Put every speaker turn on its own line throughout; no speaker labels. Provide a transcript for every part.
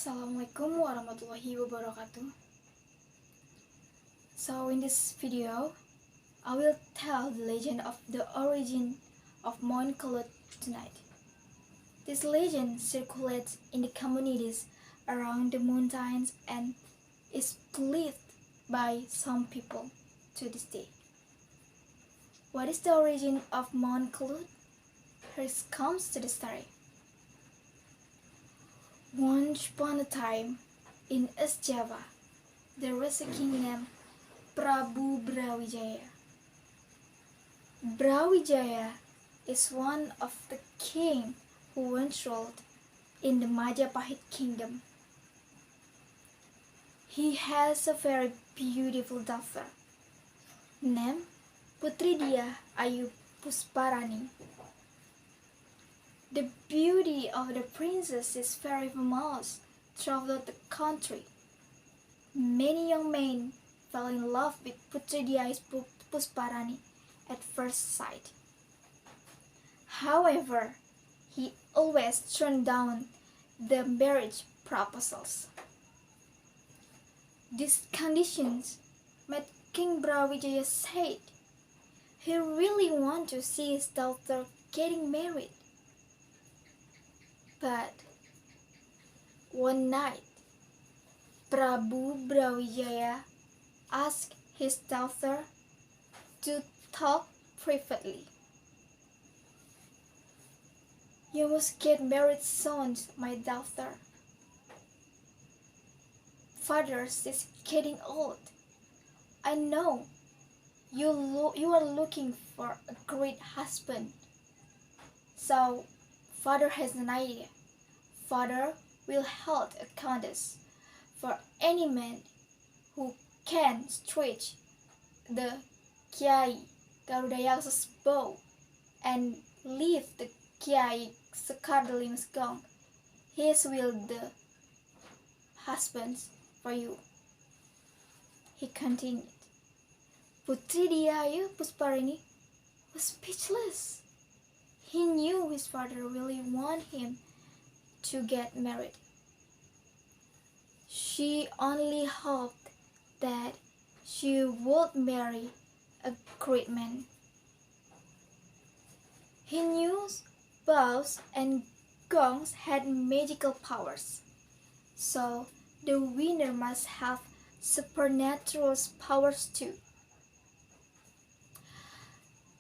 Assalamualaikum warahmatullahi wabarakatuh. So in this video, I will tell the legend of the origin of Mount Kelud tonight. This legend circulates in the communities around the mountains and is believed by some people to this day. What is the origin of Mount Kelud? Here comes to the story. Once upon a time, in East Java, there was a king named Prabu Brawijaya. Brawijaya is one of the king who once ruled in the Majapahit kingdom. He has a very beautiful daughter named Putri Dia Ayu Pusparani. The beauty of the princess is very famous throughout the country. Many young men fell in love with Putri Dia Pusparani at first sight. However, he always turned down the marriage proposals. These conditions made King Brawijaya sad. He really wanted to see his daughter getting married. But one night, Prabu Brawijaya asked his daughter to talk privately. "You must get married soon, my daughter. Father is getting old. I know you are looking for a great husband. So, Father has an idea. Father will hold a contest for any man who can stretch the Kiai Garudayaksa's bow and leave the Kiai Sekardali's gong. His will the husband for you." He continued. Putri Dia Ayu Pusparani was speechless. He knew his father really wanted him to get married. She only hoped that she would marry a great man. He knew bows and gongs had magical powers, so the winner must have supernatural powers too.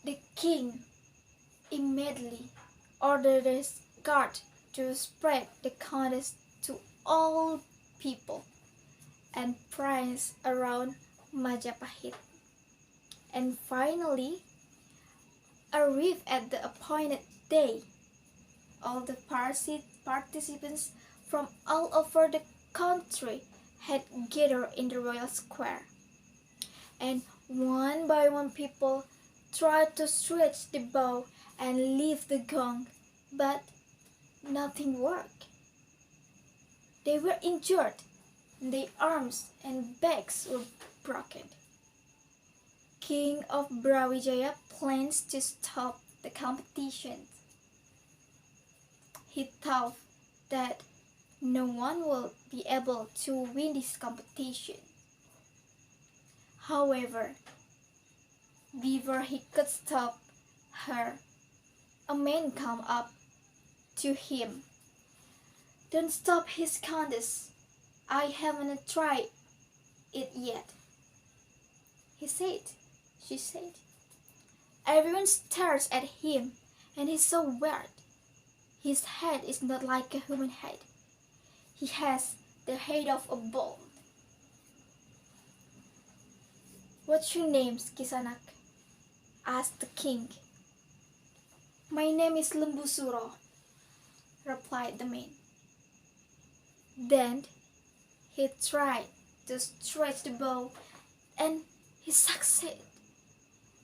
The king immediately ordered his guard to spread the contest to all people and princes around Majapahit, and finally arrived at the appointed day. All the participants from all over the country had gathered in the royal square, and one by one people tried to stretch the bow and leave the gong, but nothing worked. They were injured, and their arms and backs were broken. King of Brawijaya plans to stop the competition. He thought that no one will be able to win this competition. However, before he could stop her, a man came up to him. "Don't stop his contest. I haven't tried it yet," she said. Everyone stares at him, and he's so weird. His head is not like a human head. He has the head of a bull. "What's your name, Kisanak?" asked the king. "My name is Lembusuro," replied the man. Then he tried to stretch the bow, and he succeeded.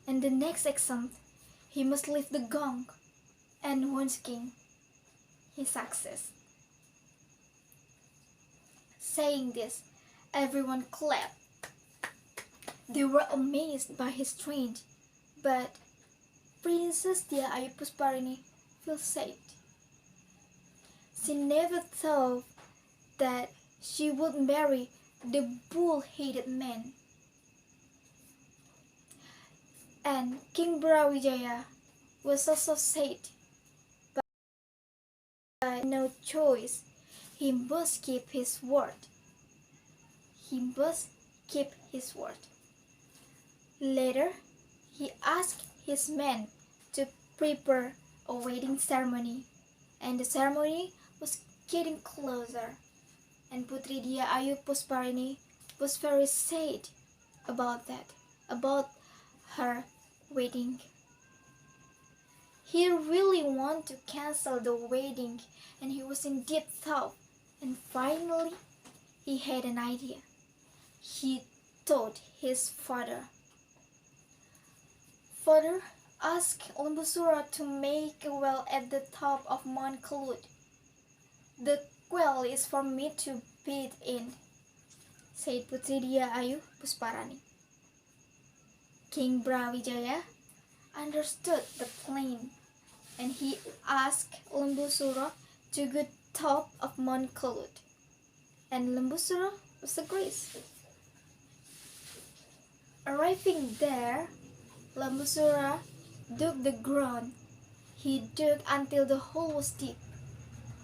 And the next exam, he must leave the gong, and once again, he succeeded. Saying this, everyone clapped. They were amazed by his strength, but Princess Dia Ayu Pusparani felt sad. She never thought that she would marry the bull-headed man. And King Brawijaya was also said, but no choice. He must keep his word. He must keep his word. Later, he asked his men to prepare a wedding ceremony, and the ceremony was getting closer. And Putri Dia Ayu Pusparini was very sad about that, about her wedding. He really wanted to cancel the wedding, and he was in deep thought. And finally, he had an idea. He told his father. Father, ask Lembusura to make a well at the top of Mount Kelud. The well is for me to bathe in, said Putri Dia Ayu Pusparani. King Brawijaya understood the plan, and he asked Lembusura to go top of Mount Kelud, and Lembusura was agreed. Arriving there, Lembusura dug the ground. He dug until the hole was deep,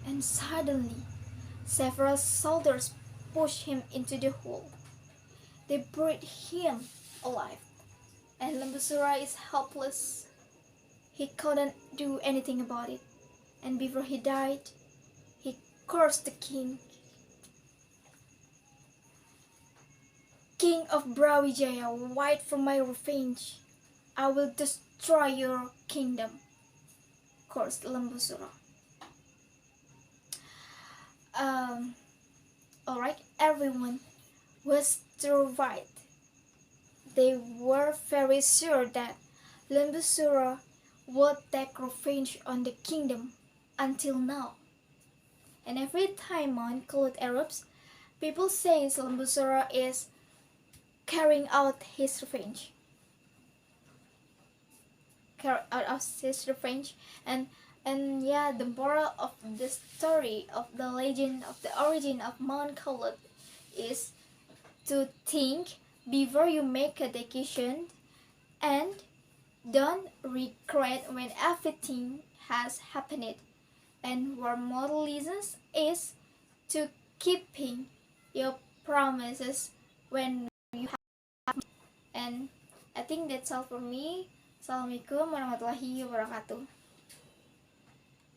and suddenly several soldiers pushed him into the hole. They buried him alive, and Lembusura is helpless. He couldn't do anything about it, and before he died, he cursed the king. King of Brawijaya, wait for my revenge. I will destroy your kingdom, cursed Lembusura. Alright, everyone was terrified. They were very sure that Lembusura would take revenge on the kingdom until now. And every time Mount Kelud erupts, people say Lembusura is carrying out his revenge. And yeah, the moral of the story of the legend of the origin of Mount Kelud is to think before you make a decision, and don't regret when everything has happened. And our moral lessons is to keeping your promises when you have. And I think that's all for me. Assalamualaikum warahmatullahi wabarakatuh.